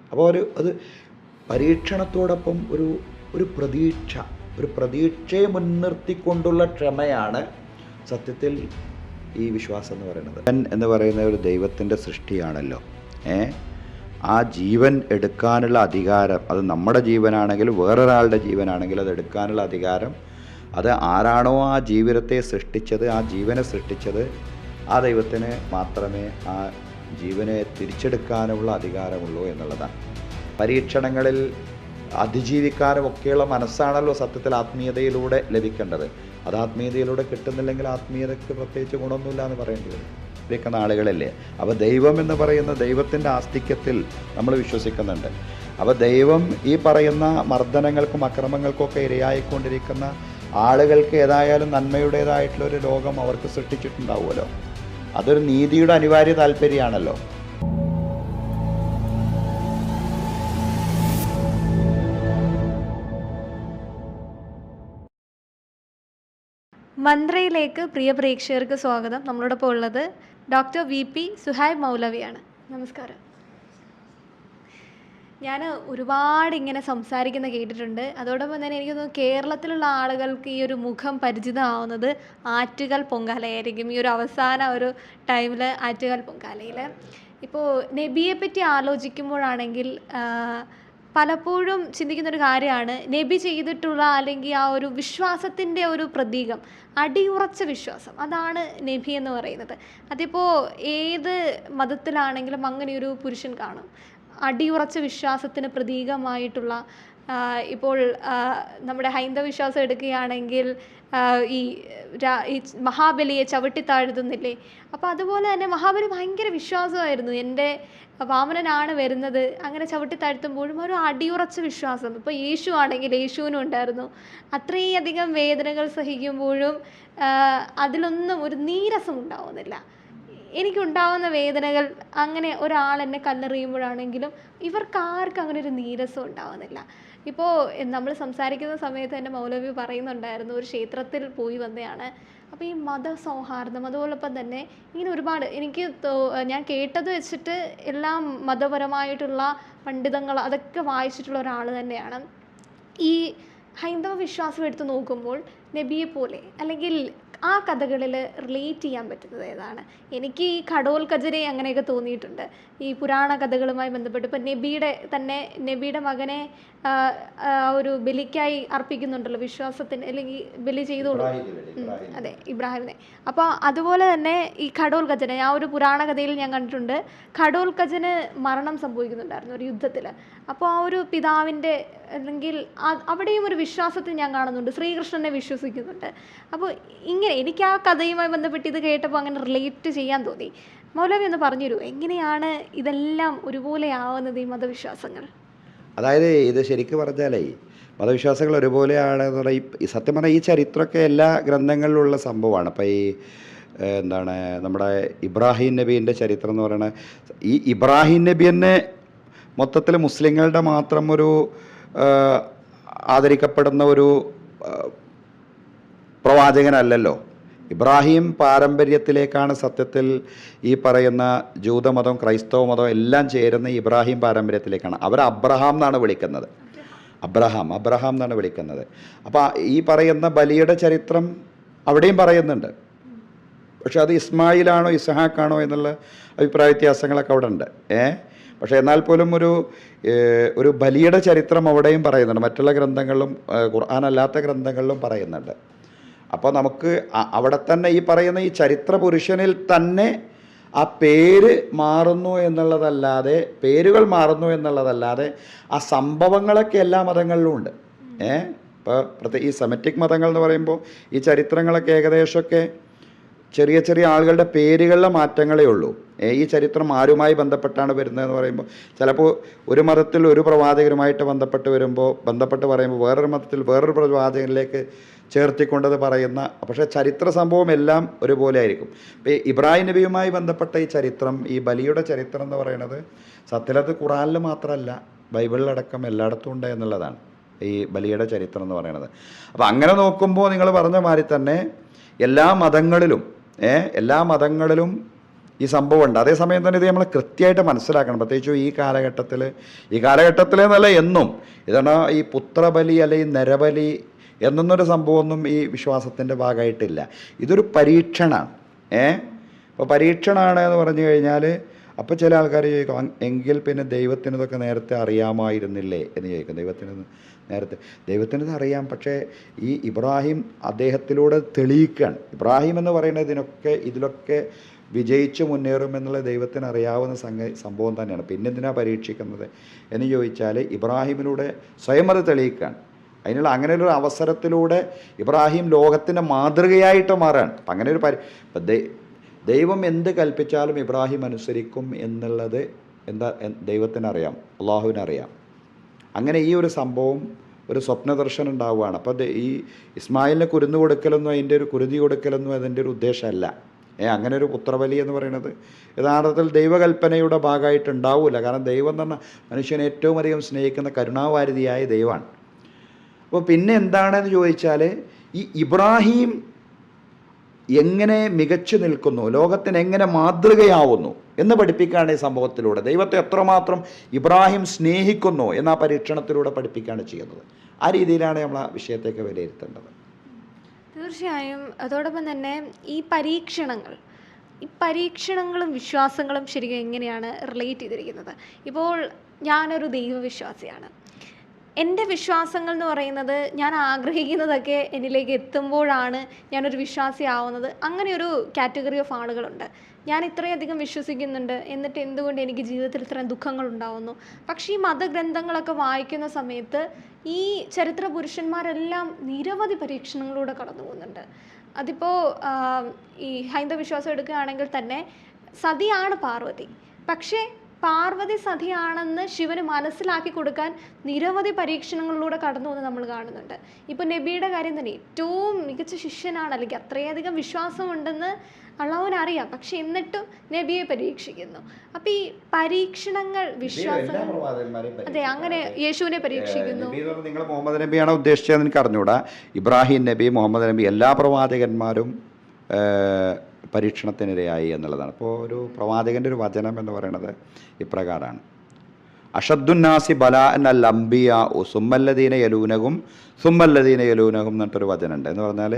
അപ്പോൾ അത് പരീക്ഷണത്തോടൊപ്പം ഒരു ഒരു പ്രതീക്ഷ, ഒരു പ്രതീക്ഷയെ മുൻനിർത്തിക്കൊണ്ടുള്ള ക്ഷമയാണ് സത്യത്തിൽ ഈ വിശ്വാസം എന്ന് പറയുന്നത്. ജീവൻ എന്ന് പറയുന്ന ഒരു ദൈവത്തിൻ്റെ സൃഷ്ടിയാണല്ലോ. ആ ജീവൻ എടുക്കാനുള്ള അധികാരം, അത് നമ്മുടെ ജീവനാണെങ്കിലും വേറൊരാളുടെ ജീവനാണെങ്കിലും അത് എടുക്കാനുള്ള അധികാരം അത് ആരാണോ ആ ജീവിതത്തെ സൃഷ്ടിച്ചത്, ആ ജീവനെ സൃഷ്ടിച്ചത്, ആ ദൈവത്തിന് മാത്രമേ ആ ജീവനെ തിരിച്ചെടുക്കാനുള്ള അധികാരമുള്ളൂ എന്നുള്ളതാണ്. പരീക്ഷണങ്ങളിൽ അതിജീവിക്കാനുമൊക്കെയുള്ള മനസ്സാണല്ലോ സത്യത്തിൽ ആത്മീയതയിലൂടെ ലഭിക്കേണ്ടത്. അത് ആത്മീയതയിലൂടെ കിട്ടുന്നില്ലെങ്കിൽ ആത്മീയതയ്ക്ക് പ്രത്യേകിച്ച് ഗുണമൊന്നുമില്ല എന്ന് പറയേണ്ടി വരും. ഇരിക്കുന്ന ആളുകളല്ലേ. അപ്പോൾ ദൈവം എന്ന് പറയുന്ന ദൈവത്തിൻ്റെ ആസ്തിക്യത്തിൽ നമ്മൾ വിശ്വസിക്കുന്നുണ്ട്. അപ്പോൾ ദൈവം ഈ പറയുന്ന മർദ്ദനങ്ങൾക്കും അക്രമങ്ങൾക്കൊക്കെ ഇരയായിക്കൊണ്ടിരിക്കുന്ന ആളുകൾക്ക് ഏതായാലും നന്മയുടേതായിട്ടുള്ളൊരു ലോകം അവർക്ക് സൃഷ്ടിച്ചിട്ടുണ്ടാവുമല്ലോ. അതൊരു നീതിയുടെ അനിവാര്യ താല്പര്യമാണല്ലോ. മന്ത്രയിലേക്ക് പ്രിയ പ്രേക്ഷകർക്ക് സ്വാഗതം. നമ്മളോടൊപ്പം ഉള്ളത് ഡോക്ടർ VP സുഹൈബ് മൗലവിയാണ്. നമസ്കാരം. ഞാൻ ഒരുപാട് ഇങ്ങനെ സംസാരിക്കുന്ന കേട്ടിട്ടുണ്ട്. അതോടൊപ്പം തന്നെ എനിക്ക് തോന്നുന്നു കേരളത്തിലുള്ള ആളുകൾക്ക് ഈ ഒരു മുഖം പരിചിതമാവുന്നത് ആറ്റുകാൽ പൊങ്കാലയായിരിക്കും. ഈ ഒരു അവസാന ഒരു ടൈമിൽ ആറ്റുകാൽ പൊങ്കാലയിൽ ഇപ്പോൾ നബിയെ പറ്റി ആലോചിക്കുമ്പോഴാണെങ്കിൽ പലപ്പോഴും ചിന്തിക്കുന്നൊരു കാര്യമാണ് നബി ചെയ്തിട്ടുള്ള അല്ലെങ്കിൽ ആ ഒരു വിശ്വാസത്തിൻ്റെ ഒരു പ്രതീകം, അടിയുറച്ച വിശ്വാസം, അതാണ് നബി എന്ന് പറയുന്നത്. അതിപ്പോൾ ഏത് മതത്തിലാണെങ്കിലും അങ്ങനെയൊരു പുരുഷൻ കാണും. അടിയുറച്ച വിശ്വാസത്തിന് പ്രതീകമായിട്ടുള്ള ഇപ്പോൾ നമ്മുടെ ഹൈന്ദവ വിശ്വാസം എടുക്കുകയാണെങ്കിൽ ഈ മഹാബലിയെ ചവിട്ടിത്താഴ്ത്തുന്നില്ലേ. അപ്പോൾ അതുപോലെ തന്നെ മഹാബലി ഭയങ്കര വിശ്വാസമായിരുന്നു. എൻ്റെ വാമനനാണ് വരുന്നത്, അങ്ങനെ ചവിട്ടിത്താഴ്ത്തുമ്പോഴും ഒരു അടിയുറച്ച വിശ്വാസം. ഇപ്പോൾ യേശു ആണെങ്കിൽ യേശുവിനും ഉണ്ടായിരുന്നു. അത്രയധികം വേദനകൾ സഹിക്കുമ്പോഴും അതിലൊന്നും ഒരു നീരസം ഉണ്ടാവുന്നില്ല. എനിക്കുണ്ടാവുന്ന വേദനകൾ അങ്ങനെ ഒരാൾ എന്നെ കല്ലെറിയുമ്പോഴാണെങ്കിലും ഇവർക്കാർക്കും അങ്ങനെ ഒരു നീരസം ഉണ്ടാവുന്നില്ല. ഇപ്പോൾ നമ്മൾ സംസാരിക്കുന്ന സമയത്ത് തന്നെ മൗലവി പറയുന്നുണ്ടായിരുന്നു, ഒരു ക്ഷേത്രത്തിൽ പോയി വന്നതാണ്. അപ്പോൾ ഈ മതസൗഹാർദ്ദം, അതോടൊപ്പം തന്നെ ഇങ്ങനെ ഒരുപാട് ഞാൻ കേട്ടത് വെച്ചിട്ട് എല്ലാം മതപരമായിട്ടുള്ള പണ്ഡിതങ്ങൾ അതൊക്കെ വായിച്ചിട്ടുള്ള ഒരാൾ തന്നെയാണ്. ഈ ഹൈന്ദവ വിശ്വാസം എടുത്ത് നോക്കുമ്പോൾ നബിയെ പോലെ അല്ലെങ്കിൽ ആ കഥകളിൽ റിലേറ്റ് ചെയ്യാൻ പറ്റുന്നത് ഏതാണ്? എനിക്ക് ഈ ഖഡോൽ ഖജരെ അങ്ങനെയൊക്കെ തോന്നിയിട്ടുണ്ട്. ഈ പുരാണ കഥകളുമായി ബന്ധപ്പെട്ട് ഇപ്പം നബിയുടെ മകനെ ഒരു ബലിക്കായി അർപ്പിക്കുന്നുണ്ടല്ലോ, വിശ്വാസത്തിന്, അല്ലെങ്കിൽ ബലി ചെയ്തോളൂ. അതെ, ഇബ്രാഹിമിനെ. അപ്പോൾ അതുപോലെ തന്നെ ഈ ഖഡോൽ ഖജന, ആ ഒരു പുരാണ കഥയിൽ ഞാൻ കണ്ടിട്ടുണ്ട്. ഖഡോൽ ഖജന് മരണം സംഭവിക്കുന്നുണ്ടായിരുന്നു ഒരു യുദ്ധത്തിൽ. അപ്പോൾ ആ ഒരു പിതാവിൻ്റെ അല്ലെങ്കിൽ അവിടെയും ഒരു വിശ്വാസത്തിൽ ഞാൻ കാണുന്നുണ്ട്, ശ്രീകൃഷ്ണനെ വിശ്വസിക്കുന്നുണ്ട്. അപ്പോൾ ഇങ്ങനെ എനിക്ക് ആ കഥയുമായി ബന്ധപ്പെട്ട് ഇത് കേട്ടപ്പോൾ അങ്ങനെ റിലേറ്റ് ചെയ്യാൻ തോന്നി. മൗലവി ഒന്ന് പറഞ്ഞുതരൂ, എങ്ങനെയാണ് ഇതെല്ലാം ഒരുപോലെ ആവുന്നത് ഈ മതവിശ്വാസങ്ങൾ? അതായത് ഇത് ശരിക്കും പറഞ്ഞാലേ മതവിശ്വാസങ്ങൾ ഒരുപോലെയാണെന്ന് പറഞ്ഞാൽ ഈ സത്യം പറഞ്ഞാൽ ഈ ചരിത്രമൊക്കെ എല്ലാ ഗ്രന്ഥങ്ങളിലുള്ള സംഭവമാണ്. അപ്പോൾ ഈ എന്താണ് നമ്മുടെ ഇബ്രാഹിം നബീൻ്റെ ചരിത്രം എന്ന് പറയുന്നത്, ഈ ഇബ്രാഹിം നബി തന്നെ മൊത്തത്തിൽ മുസ്ലിങ്ങളുടെ മാത്രം ഒരു ആദരിക്കപ്പെടുന്ന ഒരു പ്രവാചകനല്ലല്ലോ. ഇബ്രാഹിം പാരമ്പര്യത്തിലേക്കാണ് സത്യത്തിൽ ഈ പറയുന്ന ജൂതമതം, ക്രൈസ്തവ മതം എല്ലാം ചേരുന്ന ഇബ്രാഹിം പാരമ്പര്യത്തിലേക്കാണ്. അവർ അബ്രഹാം എന്നാണ് വിളിക്കുന്നത്. അബ്രഹാം എന്നാണ് വിളിക്കുന്നത്. അപ്പോൾ ഈ പറയുന്ന ബലിയുടെ ചരിത്രം അവിടെയും പറയുന്നുണ്ട്. പക്ഷെ അത് ഇസ്മായിലാണോ ഇസ്ഹാക്കാണോ എന്നുള്ള അഭിപ്രായ വ്യത്യാസങ്ങളൊക്കെ അവിടെ ഉണ്ട്. പക്ഷേ എന്നാൽ പോലും ഒരു ബലിയുടെ ചരിത്രം അവിടെയും പറയുന്നുണ്ട്. മറ്റുള്ള ഗ്രന്ഥങ്ങളിലും ഖുർആൻ അല്ലാത്ത ഗ്രന്ഥങ്ങളിലും പറയുന്നുണ്ട്. അപ്പോൾ നമുക്ക് അവിടെ തന്നെ ഈ പറയുന്ന ഈ ചരിത്ര പുരുഷനിൽ തന്നെ ആ പേര് മാറുന്നു എന്നുള്ളതല്ലാതെ, പേരുകൾ മാറുന്നു എന്നുള്ളതല്ലാതെ ആ സംഭവങ്ങളൊക്കെ എല്ലാ മതങ്ങളിലും ഉണ്ട്. ഇപ്പോൾ ഈ സെമറ്റിക് മതങ്ങൾ എന്ന് പറയുമ്പോൾ ഈ ചരിത്രങ്ങളൊക്കെ ഏകദേശമൊക്കെ ചെറിയ ചെറിയ ആളുകളുടെ പേരുകളിലെ മാറ്റങ്ങളേ ഉള്ളൂ. ഈ ചരിത്രം ആരുമായി ബന്ധപ്പെട്ടാണ് വരുന്നതെന്ന് പറയുമ്പോൾ ചിലപ്പോൾ ഒരു മതത്തിൽ ഒരു പ്രവാചകരുമായിട്ട് ബന്ധപ്പെട്ട് പറയുമ്പോൾ വേറൊരു മതത്തിൽ വേറൊരു പ്രവാചകനിലേക്ക് ചേർത്തിക്കൊണ്ടത് പറയുന്ന, പക്ഷേ ചരിത്ര സംഭവം എല്ലാം ഒരുപോലെ ആയിരിക്കും. ഇപ്പോൾ ഇബ്രാഹിം നബിയുമായി ബന്ധപ്പെട്ട ഈ ചരിത്രം, ഈ ബലിയുടെ ചരിത്രം എന്ന് പറയുന്നത് സത്യത്തിൽ ഖുറാനിൽ മാത്രമല്ല ബൈബിളിലടക്കം എല്ലായിടത്തും ഉണ്ട് എന്നുള്ളതാണ് ഈ ബലിയുടെ ചരിത്രം എന്ന് പറയുന്നത്. അപ്പോൾ അങ്ങനെ നോക്കുമ്പോൾ നിങ്ങൾ പറഞ്ഞ മാതിരി തന്നെ എല്ലാ മതങ്ങളിലും ഈ സംഭവമുണ്ട്. അതേസമയം തന്നെ ഇത് നമ്മൾ കൃത്യമായിട്ട് മനസ്സിലാക്കണം. പ്രത്യേകിച്ചും ഈ കാലഘട്ടത്തിൽ എന്നല്ല എന്നും ഇതാണ് ഈ പുത്രബലി അല്ലെങ്കിൽ നരബലി എന്നൊന്നൊരു സംഭവമൊന്നും ഈ വിശ്വാസത്തിൻ്റെ ഭാഗമായിട്ടില്ല. ഇതൊരു പരീക്ഷണമാണ്. അപ്പോൾ പരീക്ഷണമാണ് എന്ന് പറഞ്ഞു കഴിഞ്ഞാൽ അപ്പോൾ ചില ആൾക്കാർ ചോദിക്കും, എങ്കിൽ പിന്നെ ദൈവത്തിന് ഇതൊക്കെ നേരത്തെ അറിയാമായിരുന്നില്ലേ എന്ന് ചോദിക്കും. ദൈവത്തിനത് അറിയാം, പക്ഷേ ഈ ഇബ്രാഹിം അദ്ദേഹത്തിലൂടെ തെളിയിക്കുകയാണ്. ഇബ്രാഹിം എന്ന് പറയുന്നത് ഇതിലൊക്കെ വിജയിച്ചു മുന്നേറുമെന്നുള്ള ദൈവത്തിന് അറിയാവുന്ന സംഭവം തന്നെയാണ്. പിന്നെ എന്തിനാ പരീക്ഷിക്കുന്നത് എന്ന് ചോദിച്ചാൽ ഇബ്രാഹിമിലൂടെ സ്വയം അത് തെളിയിക്കുകയാണ്. അങ്ങനെയൊരു അവസരത്തിലൂടെ ഇബ്രാഹിം ലോകത്തിൻ്റെ മാതൃകയായിട്ട് മാറുകയാണ്. അപ്പം അങ്ങനെ ഒരു ദൈവം എന്ത് കൽപ്പിച്ചാലും ഇബ്രാഹിം അനുസരിക്കും എന്നുള്ളത് ദൈവത്തിനറിയാം, അള്ളാഹുവിനറിയാം. അങ്ങനെ ഈ ഒരു സംഭവം ഒരു സ്വപ്നദർശനം ഉണ്ടാവുകയാണ്. അപ്പോൾ ഈ ഇസ്മായിലിനെ കുരുന്നു കൊടുക്കലൊന്നും കുരുതി കൊടുക്കലൊന്നും അതിൻ്റെ ഒരു ഉദ്ദേശമല്ല. അങ്ങനെ ഒരു പുത്രബലി എന്ന് പറയുന്നത് യഥാർത്ഥത്തിൽ ദൈവകൽപ്പനയുടെ ഭാഗമായിട്ട് ഉണ്ടാവില്ല. കാരണം ദൈവം എന്ന് പറഞ്ഞാൽ മനുഷ്യനെ ഏറ്റവും അധികം സ്നേഹിക്കുന്ന കരുണാവാരിധിയായ ദൈവമാണ്. അപ്പോൾ പിന്നെ എന്താണെന്ന് ചോദിച്ചാൽ ഈ ഇബ്രാഹിം എങ്ങനെ മികച്ചു നിൽക്കുന്നു, ലോകത്തിന് എങ്ങനെ മാതൃകയാവുന്നു എന്ന് പഠിപ്പിക്കുകയാണ് ഈ സംഭവത്തിലൂടെ. ദൈവത്തെ എത്രമാത്രം ഇബ്രാഹിം സ്നേഹിക്കുന്നു എന്ന ആ പരീക്ഷണത്തിലൂടെ പഠിപ്പിക്കുകയാണ് ചെയ്യുന്നത്. ആ രീതിയിലാണ് നമ്മൾ ആ വിഷയത്തേക്ക് വിലയിരുത്തേണ്ടത്. തീർച്ചയായും. അതോടൊപ്പം തന്നെ ഈ പരീക്ഷണങ്ങളും വിശ്വാസങ്ങളും ശരിക്കും എങ്ങനെയാണ് റിലേറ്റ് ചെയ്തിരിക്കുന്നത്? ഇപ്പോൾ ഞാനൊരു ദൈവവിശ്വാസിയാണ്. എൻ്റെ വിശ്വാസങ്ങൾ എന്ന് പറയുന്നത് ഞാൻ ആഗ്രഹിക്കുന്നതൊക്കെ എന്നിലേക്ക് എത്തുമ്പോഴാണ് ഞാനൊരു വിശ്വാസിയാവുന്നത്. അങ്ങനെ ഒരു കാറ്റഗറി ഓഫ് ആളുകളുണ്ട്. ഞാൻ ഇത്രയധികം വിശ്വസിക്കുന്നുണ്ട്, എന്നിട്ട് എന്തുകൊണ്ട് എനിക്ക് ജീവിതത്തിൽ ഇത്രയും ദുഃഖങ്ങൾ ഉണ്ടാവുന്നു? പക്ഷേ ഈ മതഗ്രന്ഥങ്ങളൊക്കെ വായിക്കുന്ന സമയത്ത് ഈ ചരിത്ര പുരുഷന്മാരെല്ലാം നിരവധി പരീക്ഷണങ്ങളിലൂടെ കടന്നു പോകുന്നുണ്ട്. അതിപ്പോൾ ഈ ഹൈന്ദവ വിശ്വാസം എടുക്കുകയാണെങ്കിൽ തന്നെ സതിയാണ് പാർവതി. പക്ഷേ പാർവതി സതിയാണെന്ന് ശിവന് മനസ്സിലാക്കി കൊടുക്കാൻ നിരവധി പരീക്ഷണങ്ങളിലൂടെ കടന്നു പോകുന്നത് നമ്മൾ കാണുന്നുണ്ട്. ഇപ്പോൾ നബിയുടെ കാര്യം തന്നെ ഏറ്റവും മികച്ച ശിഷ്യനാണ്, അല്ലെങ്കിൽ അത്രയധികം വിശ്വാസമുണ്ടെന്ന് അള്ളാഹുവിനറിയാം. പക്ഷെ എന്നിട്ടും നബിയെ പരീക്ഷിക്കുന്നു. അപ്പം ഈ പരീക്ഷണങ്ങൾ അതെ, അങ്ങനെ യേശുവിനെ പരീക്ഷിക്കുന്നു. നിങ്ങൾ മുഹമ്മദ് നബിയാണോ ഉദ്ദേശിച്ചതെന്ന് എനിക്ക് അറിഞ്ഞൂടാ. ഇബ്രാഹിം നബി, മുഹമ്മദ് നബി, എല്ലാ പ്രവാചകന്മാരും പരീക്ഷണത്തിനിരയായി എന്നുള്ളതാണ്. അപ്പോൾ ഒരു പ്രവാചകൻ്റെ ഒരു വചനം എന്ന് പറയുന്നത് ഇപ്രകാരമാണ്: അഷദ്ദുന്നാസി ബലാഅൻ അൽ അംബിയ സുമ്മല്ലദീന യലൂനഹും സുമ്മല്ലദീന യലൂനഹും എന്നിട്ടൊരു വചനമുണ്ട്. എന്ന് പറഞ്ഞാൽ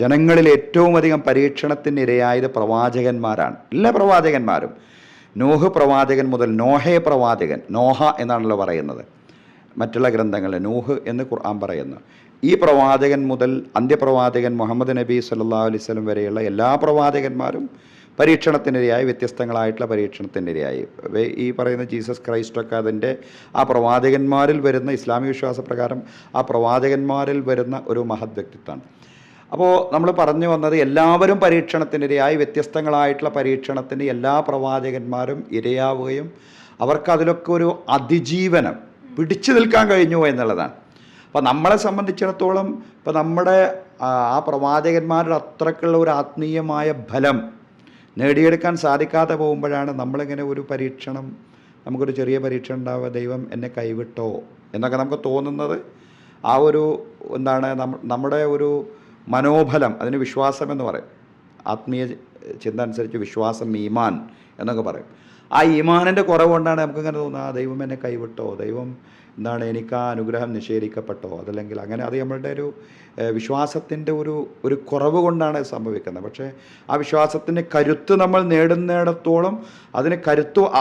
ജനങ്ങളിൽ ഏറ്റവും അധികം പരീക്ഷണത്തിനിരയായത് പ്രവാചകന്മാരാണ്. എല്ലാ പ്രവാചകന്മാരും, നോഹ് പ്രവാചകൻ മുതൽ നോഹ എന്നാണല്ലോ പറയുന്നത് മറ്റുള്ള ഗ്രന്ഥങ്ങളിൽ, നോഹ് എന്ന് ഖുർആൻ പറയുന്നു. ഈ പ്രവാചകൻ മുതൽ അന്ത്യപ്രവാചകൻ മുഹമ്മദ് നബി സല്ലല്ലാഹു അലൈഹി വസല്ലം വരെയുള്ള എല്ലാ പ്രവാചകന്മാരും പരീക്ഷണത്തിനിരയായി, വ്യത്യസ്തങ്ങളായിട്ടുള്ള പരീക്ഷണത്തിനിരയായി. ഈ പറയുന്ന ജീസസ് ക്രൈസ്റ്റൊക്കെ അതിൻ്റെ ആ പ്രവാചകന്മാരിൽ വരുന്ന, ഇസ്ലാമിക വിശ്വാസപ്രകാരം ആ പ്രവാചകന്മാരിൽ വരുന്ന ഒരു മഹത് വ്യക്തിത്വമാണ്. അപ്പോൾ നമ്മൾ പറഞ്ഞു വന്നത് എല്ലാവരും പരീക്ഷണത്തിനിരയായി, വ്യത്യസ്തങ്ങളായിട്ടുള്ള പരീക്ഷണത്തിന് എല്ലാ പ്രവാചകന്മാരും ഇരയാവുകയും അവർക്കതിലൊക്കെ ഒരു അതിജീവനം പിടിച്ചു നിൽക്കാൻ കഴിഞ്ഞു എന്നുള്ളതാണ്. അപ്പോൾ നമ്മളെ സംബന്ധിച്ചിടത്തോളം ഇപ്പോൾ നമ്മുടെ ആ പ്രവാചകന്മാരുടെ അത്രക്കുള്ള ഒരു ആത്മീയമായ ഫലം നേടിയെടുക്കാൻ സാധിക്കാതെ പോകുമ്പോഴാണ് നമ്മളിങ്ങനെ ഒരു പരീക്ഷണം, നമുക്കൊരു ചെറിയ പരീക്ഷണം ഉണ്ടാവുക, ദൈവം എന്നെ കൈവിട്ടോ എന്നൊക്കെ നമുക്ക് തോന്നുന്നത്. ആ ഒരു എന്താണ് നമ്മുടെ ഒരു മനോബലം, അതിന് വിശ്വാസം എന്ന് പറയും. ആത്മീയ ചിന്ത അനുസരിച്ച് വിശ്വാസം, ഈമാൻ എന്നൊക്കെ പറയും. ആ ഈമാനിൻ്റെ കുറവ് കൊണ്ടാണ് നമുക്കിങ്ങനെ തോന്നുന്നത്, ആ ദൈവം എന്നെ കൈവിട്ടോ, ദൈവം എന്താണ് എനിക്ക് ആ അനുഗ്രഹം നിഷേധിക്കപ്പെട്ടോ, അതല്ലെങ്കിൽ അങ്ങനെ. അത് നമ്മളുടെ ഒരു വിശ്വാസത്തിൻ്റെ ഒരു കുറവ് കൊണ്ടാണ് സംഭവിക്കുന്നത്. പക്ഷേ ആ വിശ്വാസത്തിൻ്റെ കരുത്ത് നമ്മൾ നേടുന്നിടത്തോളം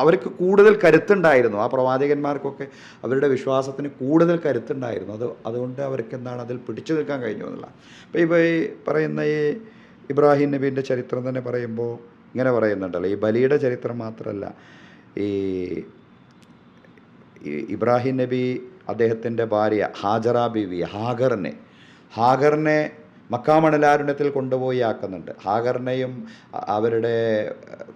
അവർക്ക് കൂടുതൽ കരുത്തുണ്ടായിരുന്നു. ആ പ്രവാചകന്മാർക്കൊക്കെ അവരുടെ വിശ്വാസത്തിന് കൂടുതൽ കരുത്തുണ്ടായിരുന്നു. അതുകൊണ്ട് അവർക്ക് എന്താണ് അതിൽ പിടിച്ചു നിൽക്കാൻ കഴിഞ്ഞു എന്നുള്ള. ഇപ്പോൾ ഈ പറയുന്ന ഈ ഇബ്രാഹിം നബീൻ്റെ ചരിത്രം തന്നെ പറയുമ്പോൾ ഇങ്ങനെ പറയുന്നുണ്ടല്ലോ, ഈ ബലിയുടെ ചരിത്രം മാത്രമല്ല, ഈ ഇബ്രാഹിം നബി അദ്ദേഹത്തിൻ്റെ ഭാര്യ ഹാജറ ബീവി ഹാഗറിനെ മക്കാമണലാരുണ്യത്തിൽ കൊണ്ടുപോയി ആക്കുന്നുണ്ട്. ഹാഗറിനെയും അവരുടെ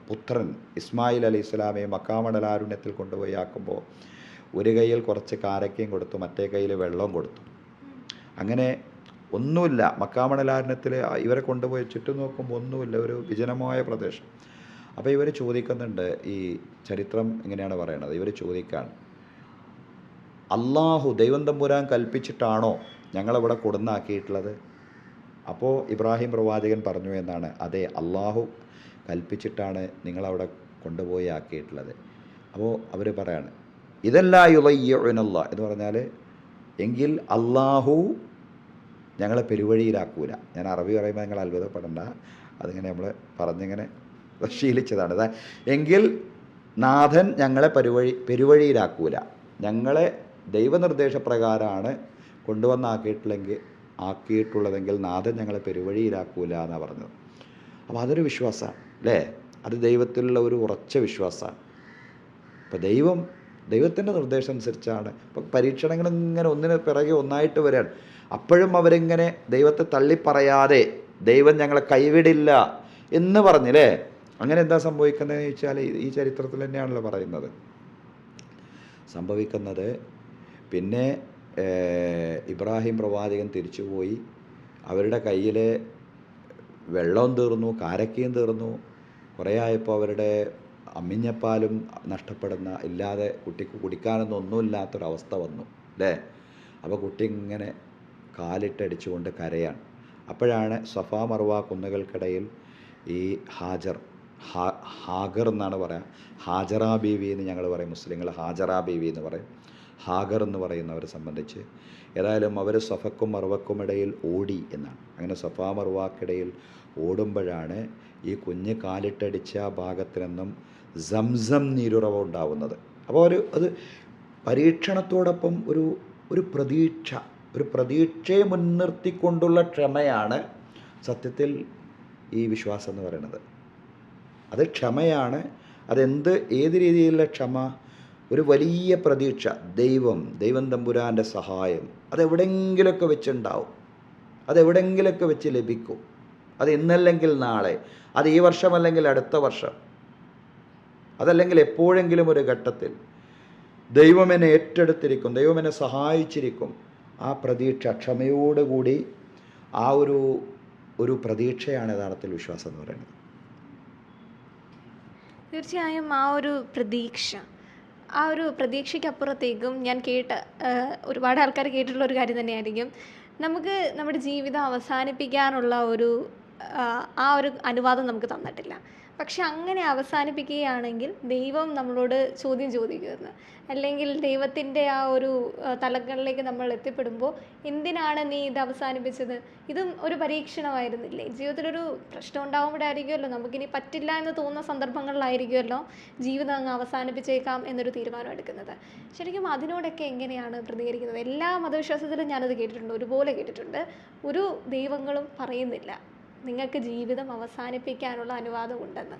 പുത്രൻ ഇസ്മായിൽ അലൈഹി സ്വലാമയും മക്കാമണലാരുണ്യത്തിൽ കൊണ്ടുപോയി ആക്കുമ്പോൾ ഒരു കയ്യിൽ കുറച്ച് കാരക്കയും കൊടുത്തു, മറ്റേ കയ്യിൽ വെള്ളവും കൊടുത്തു. അങ്ങനെ ഒന്നുമില്ല, മക്കാമണലാരുണ്യത്തിൽ ഇവരെ കൊണ്ടുപോയി ചുറ്റും നോക്കുമ്പോൾ ഒന്നുമില്ല, ഒരു വിജനമായ പ്രദേശം. അപ്പോൾ ഇവർ ചോദിക്കുന്നുണ്ട്, ഈ ചരിത്രം ഇങ്ങനെയാണ് പറയണത്, ഇവർ ചോദിക്കുകയാണ്, അള്ളാഹു ദൈവം തമ്പുരാൻ കൽപ്പിച്ചിട്ടാണോ ഞങ്ങളിവിടെ കൊടുന്നാക്കിയിട്ടുള്ളത്? അപ്പോൾ ഇബ്രാഹിം പ്രവാചകൻ പറഞ്ഞു എന്നാണ്, അതെ, അള്ളാഹു കൽപ്പിച്ചിട്ടാണ് നിങ്ങളവിടെ കൊണ്ടുപോയി ആക്കിയിട്ടുള്ളത്. അപ്പോൾ അവർ പറയാണ് ഇതല്ല യുളയ്യുനല്ല എന്ന് പറഞ്ഞാൽ എങ്കിൽ അള്ളാഹു ഞങ്ങളെ പെരുവഴിയിലാക്കൂല. ഞാൻ അറബി പറയുമ്പോൾ നിങ്ങൾ അത്ഭുതപ്പെടേണ്ട, അതിങ്ങനെ നമ്മൾ പറഞ്ഞിങ്ങനെ ശീലിച്ചതാണ്. എങ്കിൽ നാഥൻ ഞങ്ങളെ പെരുവഴിയിലാക്കൂല, ഞങ്ങളെ ദൈവനിർദ്ദേശപ്രകാരമാണ് ആക്കിയിട്ടുള്ളതെങ്കിൽ നാഥൻ ഞങ്ങളെ പെരുവഴിയിലാക്കൂല എന്നാണ് പറഞ്ഞത്. അപ്പോൾ അതൊരു വിശ്വാസമാണ് അല്ലേ? അത് ദൈവത്തിലുള്ള ഒരു ഉറച്ച വിശ്വാസമാണ്. അപ്പോൾ ദൈവത്തിൻ്റെ നിർദ്ദേശം അനുസരിച്ചാണ്. ഇപ്പോൾ പരീക്ഷണങ്ങൾ ഇങ്ങനെ ഒന്നിന് പിറകെ ഒന്നായിട്ട് വരികയാണ്. അപ്പോഴും അവരിങ്ങനെ ദൈവത്തെ തള്ളിപ്പറയാതെ ദൈവം ഞങ്ങളെ കൈവിടില്ല എന്ന് പറഞ്ഞില്ലേ. അങ്ങനെ എന്താ സംഭവിക്കുന്നതെന്ന് ചോദിച്ചാൽ ഈ ചരിത്രത്തിൽ തന്നെയാണല്ലോ പറയുന്നത് സംഭവിക്കുന്നത്. പിന്നെ ഇബ്രാഹിം പ്രവാചകൻ തിരിച്ചുപോയി, അവരുടെ കയ്യിലെ വെള്ളവും തീർന്നു, കാരക്കയും തീർന്നു, കുറേ ആയപ്പോൾ അവരുടെ അമ്മിഞ്ഞപ്പാലും ഇല്ലാതെ കുട്ടിക്ക് കുടിക്കാനൊന്നും ഒന്നുമില്ലാത്തൊരവസ്ഥ വന്നു അല്ലേ. അപ്പോൾ കുട്ടി ഇങ്ങനെ കാലിട്ടടിച്ചുകൊണ്ട് കരയാണ്. അപ്പോഴാണ് സഫാ മർവ കുന്നുകൾക്കിടയിൽ ഈ ഹാഗർ എന്നാണ് പറയുക, ഹാജറ ബീവി എന്ന് ഞങ്ങൾ പറയും, മുസ്ലിങ്ങൾ ഹാജറ ബീവി എന്ന് പറയും, ഹാഗർ എന്ന് പറയുന്നവരെ സംബന്ധിച്ച്. ഏതായാലും അവർ സഫക്കും മർവക്കും ഇടയിൽ ഓടി എന്നാണ്. അങ്ങനെ സഫാ മർവാക്കിടയിൽ ഓടുമ്പോഴാണ് ഈ കുഞ്ഞ് കാലിട്ടടിച്ച ഭാഗത്തു നിന്നും സംസം നീരുറവ ഉണ്ടാവുന്നത്. അപ്പോൾ അത് പരീക്ഷണത്തോടൊപ്പം ഒരു പ്രതീക്ഷയെ മുൻനിർത്തിക്കൊണ്ടുള്ള ക്ഷമയാണ് സത്യത്തിൽ ഈ വിശ്വാസം എന്ന് പറയുന്നത്. അത് ക്ഷമയാണ്. ഏത് രീതിയിലുള്ള ക്ഷമ? ഒരു വലിയ പ്രതീക്ഷ, ദൈവം തമ്പുരാൻ്റെ സഹായം അതെവിടെയെങ്കിലുമൊക്കെ വെച്ചുണ്ടാവും, അതെവിടെയെങ്കിലുമൊക്കെ വെച്ച് ലഭിക്കും. അത് ഇന്നല്ലെങ്കിൽ നാളെ, അത് ഈ വർഷമല്ലെങ്കിൽ അടുത്ത വർഷം, അതല്ലെങ്കിൽ എപ്പോഴെങ്കിലും ഒരു ഘട്ടത്തിൽ ദൈവം എന്നെ ഏറ്റെടുത്തിരിക്കും, ദൈവം എന്നെ സഹായിച്ചിരിക്കും. ആ പ്രതീക്ഷ, ക്ഷമയോടുകൂടി ആ ഒരു പ്രതീക്ഷയാണ് യഥാർത്ഥത്തിൽ വിശ്വാസം എന്ന് പറയുന്നത്. തീർച്ചയായും ആ ഒരു പ്രതീക്ഷയ്ക്കപ്പുറത്തേക്കും ഞാൻ ഒരുപാട് ആൾക്കാർ കേട്ടിട്ടുള്ള ഒരു കാര്യം തന്നെയായിരിക്കും, നമുക്ക് നമ്മുടെ ജീവിതം അവസാനിപ്പിക്കാനുള്ള ആ ഒരു അനുവാദം നമുക്ക് തന്നിട്ടില്ല. പക്ഷെ അങ്ങനെ അവസാനിപ്പിക്കുകയാണെങ്കിൽ ദൈവം നമ്മളോട് ചോദ്യം ചോദിക്കുമെന്ന്, അല്ലെങ്കിൽ ദൈവത്തിൻ്റെ ആ ഒരു തലങ്ങളിലേക്ക് നമ്മൾ എത്തിപ്പെടുമ്പോൾ എന്തിനാണ് നീ ഇത് അവസാനിപ്പിച്ചത്, ഇതും ഒരു പരീക്ഷണമായിരുന്നില്ലേ? ജീവിതത്തിലൊരു പ്രശ്നം ഉണ്ടാകുമ്പോഴായിരിക്കുമല്ലോ, നമുക്കിനി പറ്റില്ല എന്ന് തോന്നുന്ന സന്ദർഭങ്ങളിലായിരിക്കുമല്ലോ ജീവിതം അങ്ങ് അവസാനിപ്പിച്ചേക്കാം എന്നൊരു തീരുമാനം എടുക്കുന്നത്. ശരിക്കും അതിനോടൊക്കെ എങ്ങനെയാണ് പ്രതികരിക്കുന്നത്? എല്ലാ മതവിശ്വാസത്തിലും ഞാനത് കേട്ടിട്ടുണ്ട്, ഒരുപോലെ കേട്ടിട്ടുണ്ട്. ഒരു ദൈവങ്ങളും പറയുന്നില്ല നിങ്ങൾക്ക് ജീവിതം അവസാനിപ്പിക്കാനുള്ള അനുവാദമുണ്ടെന്ന്.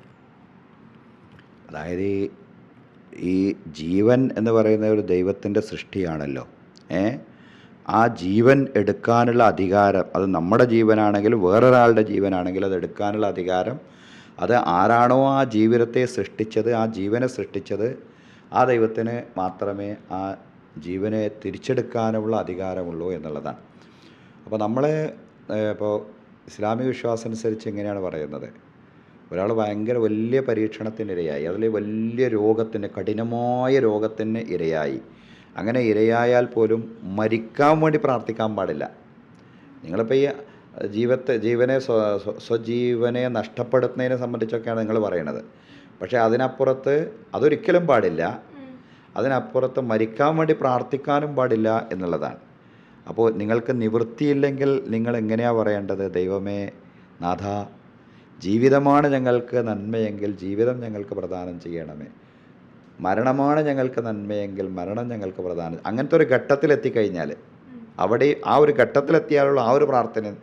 അതായത് ഈ ജീവൻ എന്ന് പറയുന്ന ഒരു ദൈവത്തിൻ്റെ സൃഷ്ടിയാണല്ലോ. ആ ജീവൻ എടുക്കാനുള്ള അധികാരം, അത് നമ്മുടെ ജീവനാണെങ്കിലും വേറൊരാളുടെ ജീവനാണെങ്കിലും അത് എടുക്കാനുള്ള അധികാരം അത് ആരാണോ ആ ജീവിതത്തെ സൃഷ്ടിച്ചത്, ആ ജീവനെ സൃഷ്ടിച്ചത്, ആ ദൈവത്തിന് മാത്രമേ ആ ജീവനെ തിരിച്ചെടുക്കാനുള്ള അധികാരമുള്ളൂ എന്നുള്ളതാണ്. അപ്പോൾ ഇപ്പോൾ ഇസ്ലാമിക വിശ്വാസം അനുസരിച്ച് എങ്ങനെയാണ് പറയുന്നത്, ഒരാൾ ഭയങ്കര വലിയ പരീക്ഷണത്തിനിരയായി, അതിൽ വലിയ കഠിനമായ രോഗത്തിന് ഇരയായി. അങ്ങനെ ഇരയായാൽ പോലും മരിക്കാൻ വേണ്ടി പ്രാർത്ഥിക്കാൻ പാടില്ല. നിങ്ങളിപ്പോൾ ഈ സ്വജീവനെ നഷ്ടപ്പെടുത്തുന്നതിനെ സംബന്ധിച്ചൊക്കെയാണ് നിങ്ങൾ പറയുന്നത്. പക്ഷേ അതിനപ്പുറത്ത് അതൊരിക്കലും പാടില്ല. അതിനപ്പുറത്ത് മരിക്കാൻ വേണ്ടി പ്രാർത്ഥിക്കാനും പാടില്ല എന്നുള്ളതാണ്. അപ്പോൾ നിങ്ങൾക്ക് നിവൃത്തിയില്ലെങ്കിൽ നിങ്ങൾ എങ്ങനെയാണ് പറയേണ്ടത്? ദൈവമേ, നാഥ, ജീവിതമാണ് ഞങ്ങൾക്ക് നന്മയെങ്കിൽ ജീവിതം ഞങ്ങൾക്ക് പ്രദാനം ചെയ്യണമേ, മരണമാണ് ഞങ്ങൾക്ക് നന്മയെങ്കിൽ മരണം ഞങ്ങൾക്ക് പ്രദാനം. അങ്ങനത്തെ ഒരു ഘട്ടത്തിലെത്തിക്കഴിഞ്ഞാൽ അവിടെ ആ ഒരു ഘട്ടത്തിലെത്തിയാലുള്ള ആ ഒരു പ്രാർത്ഥന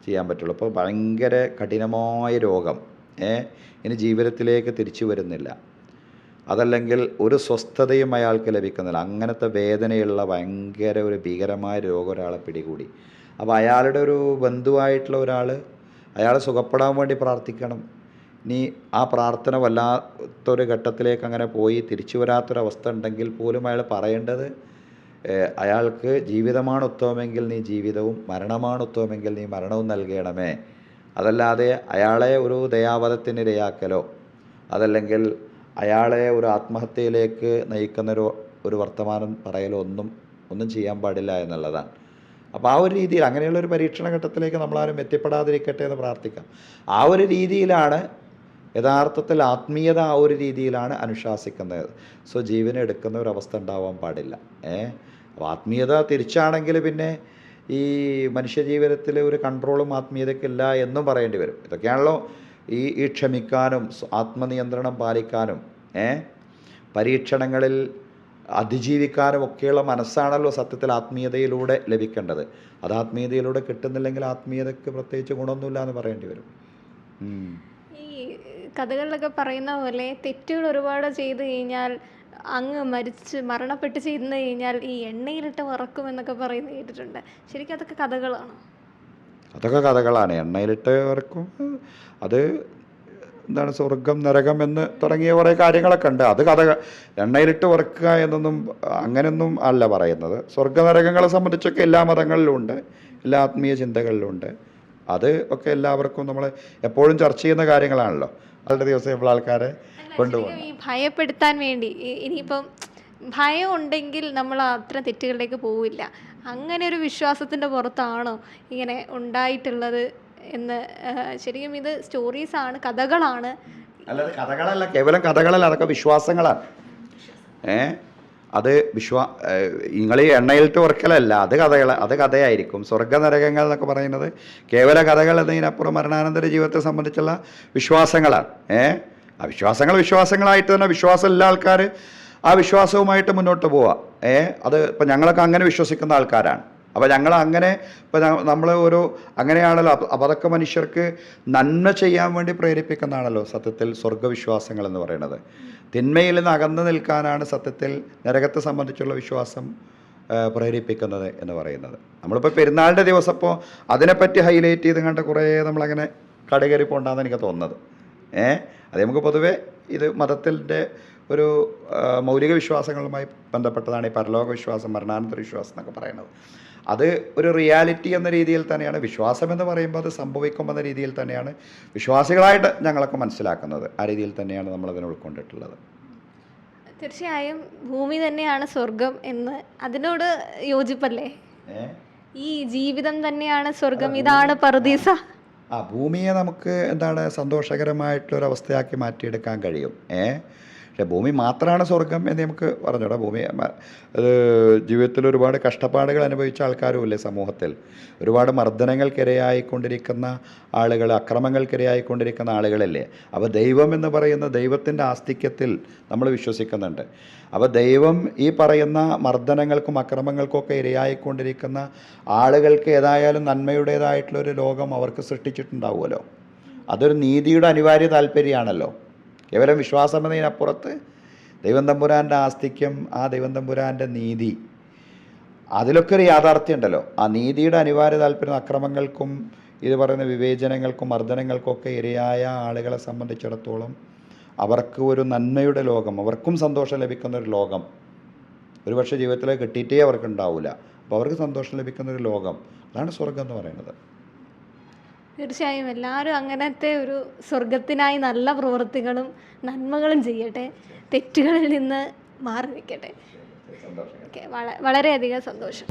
ചെയ്യാൻ പറ്റുള്ളൂ. അപ്പോൾ ഭയങ്കര കഠിനമായ രോഗം, ഇനി ജീവിതത്തിലേക്ക് തിരിച്ചു വരുന്നില്ല, അതല്ലെങ്കിൽ ഒരു സ്വസ്ഥതയും അയാൾക്ക് ലഭിക്കുന്നില്ല, അങ്ങനത്തെ വേദനയുള്ള ഭയങ്കര ഒരു ഭീകരമായ രോഗം ഒരാളെ പിടികൂടി. അപ്പോൾ അയാളുടെ ഒരു ബന്ധുവായിട്ടുള്ള ഒരാൾ അയാൾ സുഖപ്പെടാൻ വേണ്ടി പ്രാർത്ഥിക്കണം. ഇനി ആ പ്രാർത്ഥന വല്ലാത്തൊരു ഘട്ടത്തിലേക്ക് അങ്ങനെ പോയി തിരിച്ചു വരാത്തൊരവസ്ഥ ഉണ്ടെങ്കിൽ പോലും അയാൾ പറയേണ്ടത്, അയാൾക്ക് ജീവിതമാണ് ഉത്തമമെങ്കിൽ നീ ജീവിതവും, മരണമാണ് ഉത്തമമെങ്കിൽ നീ മരണവും നൽകണമേ. അതല്ലാതെ അയാളെ ഒരു ദയാവധത്തിനിരയാക്കലോ അതല്ലെങ്കിൽ അയാളെ ഒരു ആത്മഹത്യയിലേക്ക് നയിക്കുന്ന ഒരു വർത്തമാനം പറയലോ ഒന്നും ചെയ്യാൻ പാടില്ല എന്നുള്ളതാണ്. അപ്പോൾ ആ ഒരു രീതിയിൽ, അങ്ങനെയുള്ളൊരു പരീക്ഷണ ഘട്ടത്തിലേക്ക് നമ്മളാരും എത്തിപ്പെടാതിരിക്കട്ടെ എന്ന് പ്രാർത്ഥിക്കാം. ആ ഒരു രീതിയിലാണ് യഥാർത്ഥത്തിൽ ആത്മീയത ആ ഒരു രീതിയിലാണ് അനുശാസിക്കുന്നത്. സോ ജീവനെ എടുക്കുന്ന ഒരു അവസ്ഥ ഉണ്ടാവാൻ പാടില്ല. അപ്പോൾ ആത്മീയത തിരിച്ചാണെങ്കിൽ പിന്നെ ഈ മനുഷ്യജീവിതത്തിൽ ഒരു കൺട്രോളും ആത്മീയതയ്ക്കില്ല എന്നും പറയേണ്ടി വരും. ഇതൊക്കെയാണല്ലോ ഈ ക്ഷമിക്കാനും ആത്മനിയന്ത്രണം പാലിക്കാനും പരീക്ഷണങ്ങളിൽ അതിജീവിക്കാനും ഒക്കെയുള്ള മനസ്സാണല്ലോ സത്യത്തിൽ ആത്മീയതയിലൂടെ ലഭിക്കേണ്ടത്. അത് ആത്മീയതയിലൂടെ കിട്ടുന്നില്ലെങ്കിൽ ആത്മീയതയ്ക്ക് പ്രത്യേകിച്ച് ഗുണമൊന്നുമില്ല എന്ന് പറയേണ്ടി വരും. ഈ കഥകളിലൊക്കെ പറയുന്ന പോലെ തെറ്റുകൾ ഒരുപാട് ചെയ്തു കഴിഞ്ഞാൽ അങ്ങ് മരണപ്പെട്ട് ചെയ്തു കഴിഞ്ഞാൽ ഈ എണ്ണയിലിട്ട് വറക്കുമെന്നൊക്കെ പറയുന്നത് കേട്ടിട്ടുണ്ട്. ശരിക്കും അതൊക്കെ കഥകളാണോ? അതൊക്കെ കഥകളാണ്. എണ്ണയിലിട്ട് വറക്കും, അത് എന്താണ് സ്വർഗം നരകം എന്ന് തുടങ്ങിയ കുറേ കാര്യങ്ങളൊക്കെ ഉണ്ട്. അത് എണ്ണയിലിട്ട് വറുക്കുക എന്നൊന്നും അങ്ങനെയൊന്നും അല്ല പറയുന്നത്. സ്വർഗ നരകങ്ങളെ സംബന്ധിച്ചൊക്കെ എല്ലാ മതങ്ങളിലും ഉണ്ട്, എല്ലാ ആത്മീയ ചിന്തകളിലും ഉണ്ട്. അത് ഒക്കെ എല്ലാവർക്കും നമ്മൾ എപ്പോഴും ചർച്ച ചെയ്യുന്ന കാര്യങ്ങളാണല്ലോ. അവരുടെ ദിവസം ഇപ്പോൾ ആൾക്കാരെ കൊണ്ടുപോകും. ഈ ഭയപ്പെടുത്താൻ വേണ്ടി ഇനിയിപ്പം ഭയം ഉണ്ടെങ്കിൽ നമ്മൾ അത്ര തെറ്റുകളിലേക്ക് പോവില്ല. അങ്ങനെ ഒരു വിശ്വാസത്തിൻ്റെ പുറത്താണോ ഇങ്ങനെ ഉണ്ടായിട്ടുള്ളത് എന്ന്? ശരിക്കും ഇത് സ്റ്റോറീസാണ്, കഥകളാണ്. അല്ലാതെ കഥകളല്ല, കേവലം കഥകളല്ല, അതൊക്കെ വിശ്വാസങ്ങളാണ്. അത് നിങ്ങൾ ഈ എണ്ണയിലിട്ട് വറുക്കലല്ല, അത് കഥയായിരിക്കും. സ്വർഗനരകങ്ങൾ എന്നൊക്കെ പറയുന്നത് കേവല കഥകൾ എന്നതിനപ്പുറം മരണാനന്തര ജീവിതത്തെ സംബന്ധിച്ചുള്ള വിശ്വാസങ്ങളാണ്. ആ വിശ്വാസങ്ങളായിട്ട് തന്നെ വിശ്വാസം എല്ലാ ആൾക്കാർ ആ വിശ്വാസവുമായിട്ട് മുന്നോട്ട് പോവുക. അത് ഇപ്പം ഞങ്ങളൊക്കെ അങ്ങനെ വിശ്വസിക്കുന്ന ആൾക്കാരാണ്. അപ്പോൾ ഞങ്ങൾ അങ്ങനെ ഇപ്പം നമ്മൾ അങ്ങനെയാണല്ലോ. അപ്പോൾ അതൊക്കെ മനുഷ്യർക്ക് നന്മ ചെയ്യാൻ വേണ്ടി പ്രേരിപ്പിക്കുന്നതാണല്ലോ സത്യത്തിൽ സ്വർഗവിശ്വാസങ്ങൾ എന്ന് പറയുന്നത്. തിന്മയിൽ നിന്ന് അകന്നു നിൽക്കാനാണ് സത്യത്തിൽ നരകത്തെ സംബന്ധിച്ചുള്ള വിശ്വാസം പ്രേരിപ്പിക്കുന്നത് എന്ന് പറയുന്നത്. നമ്മളിപ്പോൾ പെരുന്നാളിൻ്റെ ദിവസം ഇപ്പോൾ അതിനെപ്പറ്റി ഹൈലൈറ്റ് ചെയ്ത് കണ്ട് കുറേ നമ്മളങ്ങനെ കടകേറി പോകണ്ടെന്ന് എനിക്ക് തോന്നുന്നത്. അത് നമുക്ക് പൊതുവേ ഇത് മതത്തിൻ്റെ ഒരു മൗലിക വിശ്വാസങ്ങളുമായി ബന്ധപ്പെട്ടതാണ് ഈ പരലോക വിശ്വാസം, മരണാനന്തര വിശ്വാസം എന്നൊക്കെ പറയുന്നത്. അത് ഒരു റിയാലിറ്റി എന്ന രീതിയിൽ തന്നെയാണ്. വിശ്വാസം എന്ന് പറയുമ്പോൾ അത് സംഭവിക്കുമെന്ന രീതിയിൽ തന്നെയാണ് വിശ്വാസികളായിട്ട് ഞങ്ങളൊക്കെ മനസ്സിലാക്കുന്നത്. ആ രീതിയിൽ തന്നെയാണ് നമ്മളതിനെ ഉൾക്കൊണ്ടിട്ടുള്ളത്. തീർച്ചയായും ഭൂമി തന്നെയാണ് സ്വർഗം എന്ന് അതിനോട് യോജിപ്പല്ലേ? ഈ ജീവിതം തന്നെയാണ് സ്വർഗം, ഇതാണ് പറുദീസ. ഭൂമിയെ നമുക്ക് എന്താണ് സന്തോഷകരമായിട്ടുള്ളൊരവസ്ഥയാക്കി മാറ്റിയെടുക്കാൻ കഴിയും. പക്ഷേ ഭൂമി മാത്രമാണ് സ്വർഗം എന്ന് നമുക്ക് പറഞ്ഞൂടാ. ഭൂമി അത് ജീവിതത്തിൽ ഒരുപാട് കഷ്ടപ്പാടുകൾ അനുഭവിച്ച ആൾക്കാരുമില്ലേ സമൂഹത്തിൽ. ഒരുപാട് മർദ്ദനങ്ങൾക്കിരയായിക്കൊണ്ടിരിക്കുന്ന ആളുകൾ, അക്രമങ്ങൾക്കിരയായിക്കൊണ്ടിരിക്കുന്ന ആളുകളല്ലേ. അപ്പോൾ ദൈവം എന്ന് പറയുന്ന ദൈവത്തിൻ്റെ ആസ്തിക്യത്തിൽ നമ്മൾ വിശ്വസിക്കുന്നുണ്ട്. അപ്പോൾ ദൈവം ഈ പറയുന്ന മർദ്ദനങ്ങൾക്കും അക്രമങ്ങൾക്കൊക്കെ ഇരയായിക്കൊണ്ടിരിക്കുന്ന ആളുകൾക്ക് ഏതായാലും നന്മയുടേതായിട്ടുള്ളൊരു ലോകം അവർക്ക് സൃഷ്ടിച്ചിട്ടുണ്ടാവുമല്ലോ. അതൊരു നീതിയുടെ അനിവാര്യ താല്പര്യമാണല്ലോ. കേവലം വിശ്വാസം എന്നതിനപ്പുറത്ത് ദൈവം തമ്പുരാൻ്റെ ആസ്തിക്യം, ആ ദൈവം തമ്പുരാൻ്റെ നീതി, അതിലൊക്കെ ഒരു യാഥാർത്ഥ്യം ഉണ്ടല്ലോ. ആ നീതിയുടെ അനിവാര്യ താല്പര്യം അക്രമങ്ങൾക്കും ഇത് പറയുന്ന വിവേചനങ്ങൾക്കും മർദ്ദനങ്ങൾക്കൊക്കെ ഇരയായ ആളുകളെ സംബന്ധിച്ചിടത്തോളം അവർക്ക് ഒരു നന്മയുടെ ലോകം, അവർക്കും സന്തോഷം ലഭിക്കുന്ന ഒരു ലോകം ഒരുപക്ഷെ ജീവിതത്തിൽ കിട്ടിയിട്ടേ അവർക്ക് ഉണ്ടാവില്ല. അപ്പോൾ അവർക്ക് സന്തോഷം ലഭിക്കുന്നൊരു ലോകം, അതാണ് സ്വർഗം എന്ന് പറയുന്നത്. തീർച്ചയായും എല്ലാവരും അങ്ങനത്തെ ഒരു സ്വർഗത്തിനായി നല്ല പ്രവൃത്തികളും നന്മകളും ചെയ്യട്ടെ, തെറ്റുകളിൽ നിന്ന് മാറി നിൽക്കട്ടെ. വളരെയധികം സന്തോഷം.